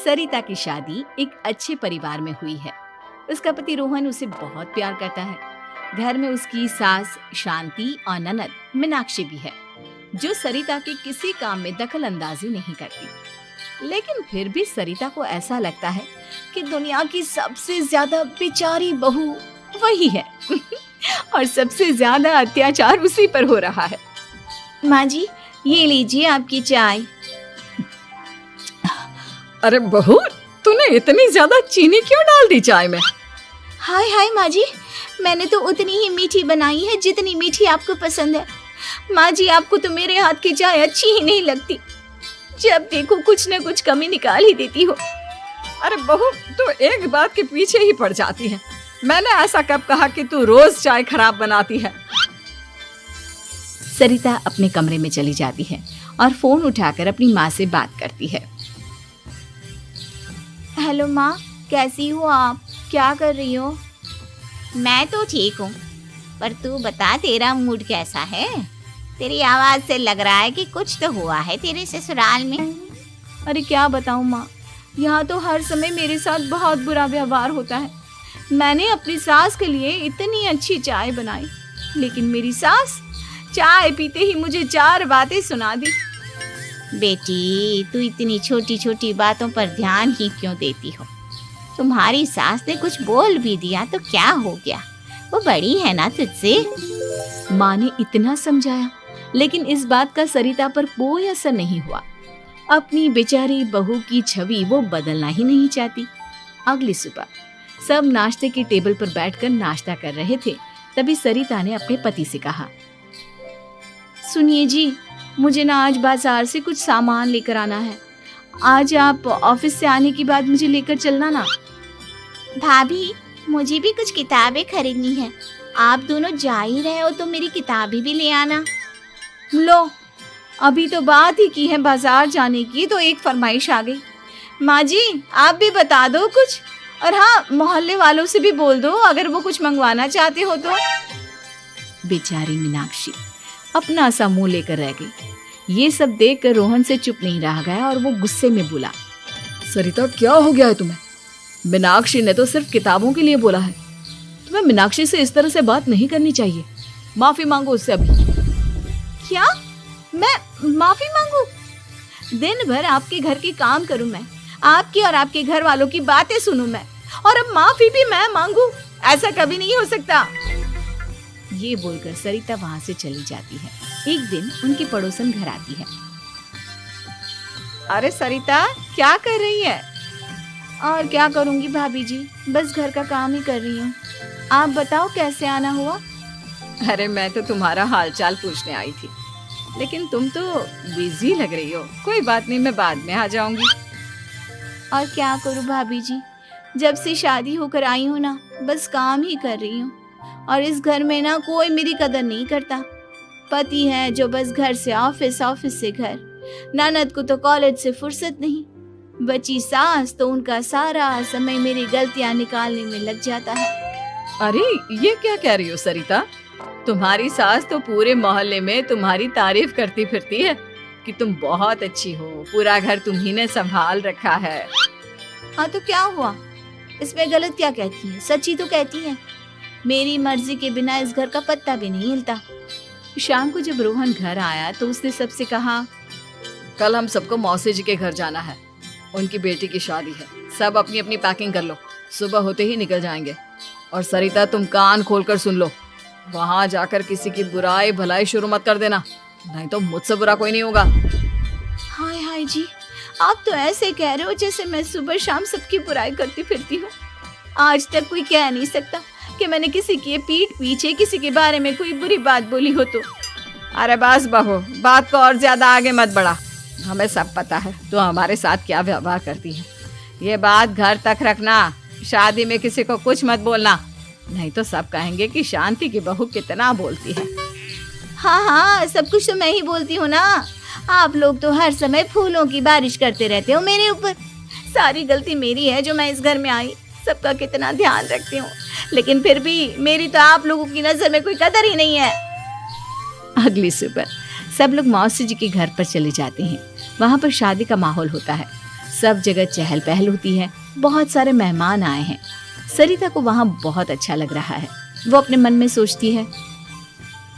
सरिता की शादी एक अच्छे परिवार में हुई है। उसका पति रोहन उसे बहुत प्यार करता है। घर में उसकी सास शांति और ननद मीनाक्षी भी है, जो सरिता के किसी काम में दखल अंदाजी नहीं करती। लेकिन फिर भी सरिता को ऐसा लगता है कि दुनिया की सबसे ज्यादा बेचारी बहू वही है और सबसे ज्यादा अत्याचार उसी पर हो रहा है। माँ जी, ये लीजिए आपकी चाय। अरे बहू, तूने इतनी ज्यादा चीनी क्यों डाल दी चाय में? हाय हाय माँ जी, मैंने तो उतनी ही मीठी बनाई है जितनी मीठी आपको पसंद है। माँ जी, आपको तो मेरे हाथ की चाय अच्छी ही नहीं लगती। जब देखो कुछ न कुछ कमी निकाल ही देती हो। अरे बहू, तू एक बात के पीछे ही पड़ जाती है। मैंने ऐसा कब कहा कि तू रोज चाय खराब बनाती है? सरिता अपने कमरे में चली जाती है और फोन उठाकर अपनी माँ से बात करती है। हेलो माँ, कैसी हो आप? क्या कर रही हो? मैं तो ठीक हूँ, पर तू बता तेरा मूड कैसा है? तेरी आवाज से लग रहा है कि कुछ तो हुआ है तेरे ससुराल में। अरे क्या बताऊँ माँ, यहाँ तो हर समय मेरे साथ बहुत बुरा व्यवहार होता है। मैंने अपनी सास के लिए इतनी अच्छी चाय बनाई, लेकिन मेरी सास चाय पीते ही मुझे 4 बातें सुना दी। बेटी, तू इतनी छोटी छोटी बातों पर ध्यान ही क्यों देती हो? तुम्हारी सास ने कुछ बोल भी दिया तो क्या हो गया? वो बड़ी है ना तुझसे। माँ ने इतना समझाया, लेकिन इस बात का सरिता पर कोई असर नहीं हुआ। अपनी बेचारी बहू की छवि वो बदलना ही नहीं चाहती। अगली सुबह सब नाश्ते की टेबल पर बैठकर नाश्ता कर रहे थे। तभी सरिता ने अपने पति से कहा, सुनिए जी, मुझे ना आज बाजार से कुछ सामान लेकर आना है। आज आप ऑफिस से आने के बाद मुझे लेकर चलना ना। भाभी, मुझे भी कुछ किताबें खरीदनी है। आप दोनों जा ही रहे हो तो मेरी किताबें भी ले आना। लो, अभी तो बात ही की है बाजार जाने की, तो एक फरमाइश आ गई। माँ जी, आप भी बता दो कुछ, और हाँ, मोहल्ले वालों से भी बोल दो अगर वो कुछ मंगवाना चाहते हो तो। बेचारी मीनाक्षी अपना सा मुंह लेकर रह गई। ये सब देखकर रोहन से चुप नहीं रह गया और वो गुस्से में बोला, सरिता, क्या हो गया है तुम्हें? मीनाक्षी ने तो सिर्फ किताबों के लिए बोला है। तुम्हें मीनाक्षी से इस तरह से बात नहीं करनी चाहिए। माफी मांगो उससे अभी। क्या? मैं माफी मांगू? दिन भर आपके घर के काम करूं मैं, आपकी और आपके घर वालों की बातें सुनूं मैं, और अब माफी भी मैं मांगू? ऐसा कभी नहीं हो सकता। ये बोलकर सरिता वहां से चली जाती है। एक दिन उनकी पड़ोसन घर आती है। अरे सरिता, क्या कर रही है? और क्या करूंगी भाभी जी, बस घर का काम ही कर रही हूँ। आप बताओ कैसे आना हुआ? अरे मैं तो तुम्हारा हालचाल पूछने आई थी, लेकिन तुम तो बिजी लग रही हो। कोई बात नहीं, मैं बाद में आ जाऊंगी। और क्या करूँ भाभी जी, जब से शादी होकर आई हूँ ना, बस काम ही कर रही हूँ। और इस घर में ना कोई मेरी कदर नहीं करता। पति है जो बस घर से ऑफिस, ऑफिस से घर। ननद को तो कॉलेज से फुर्सत नहीं। बची सास तो उनका सारा समय मेरी गलतियां निकालने में लग जाता है। अरे ये क्या कह रही हो सरिता? तुम्हारी सास तो पूरे मोहल्ले में तुम्हारी तारीफ करती फिरती है कि तुम बहुत अच्छी हो, पूरा घर तुम्ही ने संभाल रखा है। हाँ तो क्या हुआ? इसमें गलत क्या कहती है? सच्ची तो कहती है। मेरी मर्जी के बिना इस घर का पत्ता भी नहीं हिलता। शाम को जब रोहन घर आया तो उसने सबसे कहा, कल हम सबको मौसी जी के घर जाना है। उनकी बेटी की शादी है। सब अपनी अपनी पैकिंग कर लो, सुबह होते ही निकल जाएंगे। और सरिता, तुम कान खोलकर सुन लो, वहां जाकर किसी की बुराई भलाई शुरू मत कर देना, नहीं तो मुझसे बुरा कोई नहीं होगा। हाय हाय जी, आप तो ऐसे कह रहे हो जैसे मैं सुबह शाम सबकी बुराई करती फिरती हूँ। आज तक कोई कह नहीं सकता कि मैंने किसी की पीठ पीछे किसी के बारे में कोई बुरी बात बोली हो तो। अरे बस बहू, बात को और ज्यादा आगे मत बढ़ा। हमें सब पता है तो हमारे साथ क्या व्यवहार करती है। ये बात घर तक रखना, शादी में किसी को कुछ मत बोलना, नहीं तो सब कहेंगे कि शांति की बहू कितना बोलती है। हाँ हाँ, सब कुछ तो मैं ही बोलती हूँ ना। आप लोग तो हर समय फूलों की बारिश करते रहते हो मेरे ऊपर। सारी गलती मेरी है जो मैं इस घर में आई। सबका कितना ध्यान रखती हूँ, लेकिन फिर भी मेरी तो आप लोगों की नजर में कोई कदर ही नहीं है। अगली सुबह सब लोग मौसी जी के घर पर चले जाते हैं। वहाँ पर शादी का माहौल होता है। सब जगह चहल पहल होती है, बहुत सारे मेहमान आए हैं। सरिता को वहाँ बहुत अच्छा लग रहा है। वो अपने मन में सोचती है,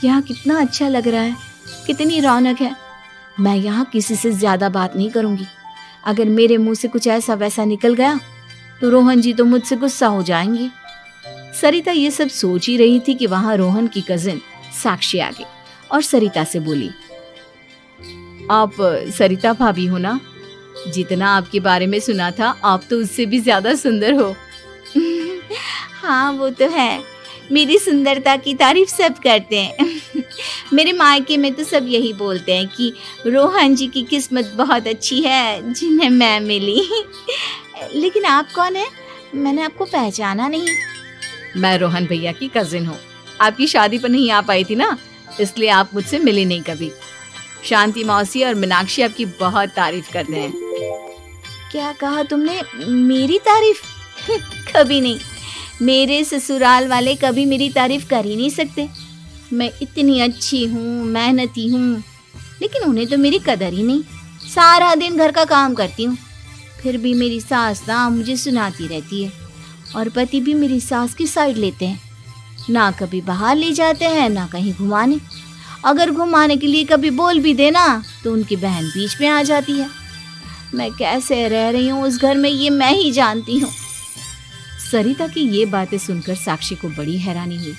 यहाँ कितना अच्छा लग रहा है, कितनी रौनक है। मैं यहाँ किसी से ज्यादा बात नहीं करूंगी। अगर मेरे मुंह से कुछ ऐसा वैसा निकल गया तो रोहन जी तो मुझसे गुस्सा हो जाएंगे। सरिता ये सब सोच ही रही थी कि वहां रोहन की कजिन साक्षी आ गई और सरिता से बोली, आप सरिता भाभी हो ना? जितना आपके बारे में सुना था, आप तो उससे भी ज्यादा सुंदर हो। हाँ वो तो है, मेरी सुंदरता की तारीफ सब करते हैं। मेरे मायके में तो सब यही बोलते हैं कि रोहन जी की किस्मत बहुत अच्छी है जिन्हें मैं मिली। लेकिन आप कौन है? मैंने आपको पहचाना नहीं। मैं रोहन भैया की कजिन हूँ। आपकी शादी पर नहीं आ पाई थी ना, इसलिए आप मुझसे मिली नहीं कभी। शांति मौसी और मीनाक्षी आपकी बहुत तारीफ करते हैं। क्या कहा तुमने? मेरी तारीफ? कभी नहीं। मेरे ससुराल वाले कभी मेरी तारीफ कर ही नहीं सकते। मैं इतनी अच्छी हूँ, मेहनती हूँ, लेकिन उन्हें तो मेरी कदर ही नहीं। सारा दिन घर का काम करती हूँ, फिर भी मेरी सास ना मुझे सुनाती रहती है, और पति भी मेरी सास की साइड लेते हैं। ना कभी बाहर ले जाते हैं, ना कहीं घुमाने। अगर घुमाने के लिए कभी बोल भी देना तो उनकी बहन बीच में आ जाती है। मैं कैसे रह रही हूँ उस घर में, ये मैं ही जानती हूँ। सरिता की ये बातें सुनकर साक्षी को बड़ी हैरानी हुई।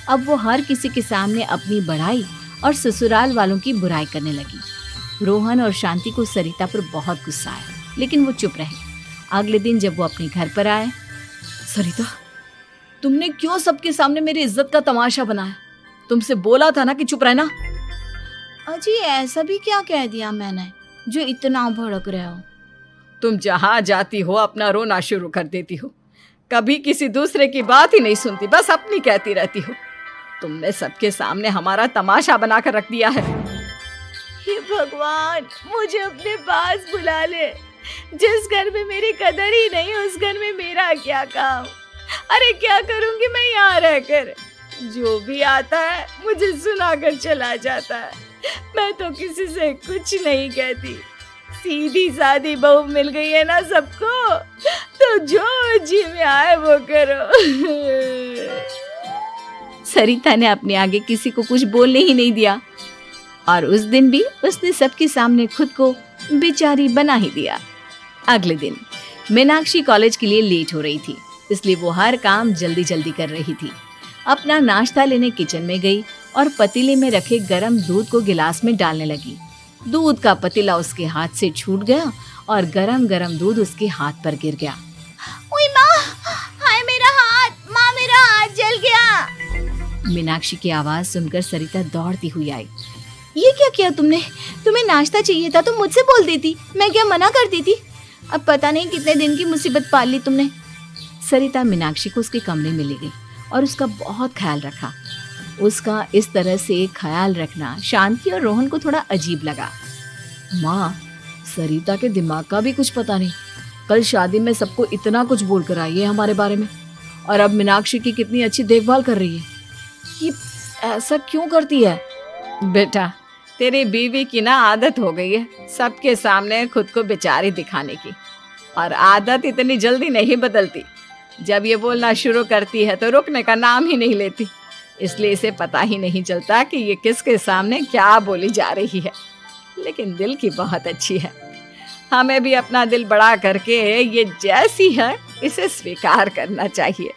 अब वो हर किसी के सामने अपनी बढ़ाई और ससुराल वालों की बुराई करने लगी। रोहन और शांति को सरिता पर बहुत गुस्सा आया, लेकिन वो चुप रहे। अगले दिन जब वो अपने घर पर आए, सरिता, तुमने क्यों सबके सामने मेरी इज्जत का तमाशा बनाया? तुमसे बोला था ना कि चुप रहना। अजी ऐसा भी क्या कह दिया मैंने जो इतना भड़क रहे हो? तुम जहाँ जाती हो अपना रोना शुरू कर देती हो। कभी किसी दूसरे की बात ही नहीं सुनती, बस अपनी कहती रहती हो। तुमने सबके सामने हमारा तमाशा बनाकर रख दिया है। हे भगवान, मुझे अपने पास बुला ले। जिस घर में मेरी कदर ही नहीं, उस घर में मेरा क्या काम? अरे क्या करूंगी मैं यहाँ रहकर? जो भी आता है मुझे सुनाकर चला जाता है। मैं तो किसी से कुछ नहीं कहती। सीधी सादी बहू मिल गई है ना सबको, तो जो जी में आए वो करो। सरिता ने अपने आगे किसी को कुछ बोलने ही नहीं दिया, और उस दिन भी उसने सबके सामने खुद को बेचारी बना ही दिया। अगले दिन मीनाक्षी कॉलेज के लिए लेट हो रही थी, इसलिए वो हर काम जल्दी जल्दी कर रही थी। अपना नाश्ता लेने किचन में गई और पतीले में रखे गरम दूध को गिलास में डालने लगी। दूध का पतीला उसके हाथ से छूट गया और गरम गरम दूध उसके हाथ पर गिर गया। ओए माँ, हाय मेरा हाथ, माँ मेरा हाथ जल गया। मीनाक्षी की आवाज सुनकर सरिता दौड़ती हुई आई। ये क्या किया तुमने? तुम्हें नाश्ता चाहिए था तो मुझसे बोल देती, मैं क्या मना कर देती? अब पता नहीं कितने दिन की मुसीबत पाल ली तुमने। सरिता मीनाक्षी को उसके कमरे में ले गई और उसका बहुत ख्याल रखा। उसका इस तरह से ख्याल रखना शांति और रोहन को थोड़ा अजीब लगा। माँ, सरिता के दिमाग का भी कुछ पता नहीं। कल शादी में सबको इतना कुछ बोल कर आई है हमारे बारे में, और अब मीनाक्षी की कितनी अच्छी देखभाल कर रही है। ये ऐसा क्यों करती है? बेटा, तेरी बीवी की ना आदत हो गई है सबके सामने खुद को बेचारी दिखाने की, और आदत इतनी जल्दी नहीं बदलती। जब ये बोलना शुरू करती है तो रुकने का नाम ही नहीं लेती, इसलिए इसे पता ही नहीं चलता कि ये किसके सामने क्या बोली जा रही है। लेकिन दिल की बहुत अच्छी है। हमें भी अपना दिल बड़ा करके ये जैसी है इसे स्वीकार करना चाहिए।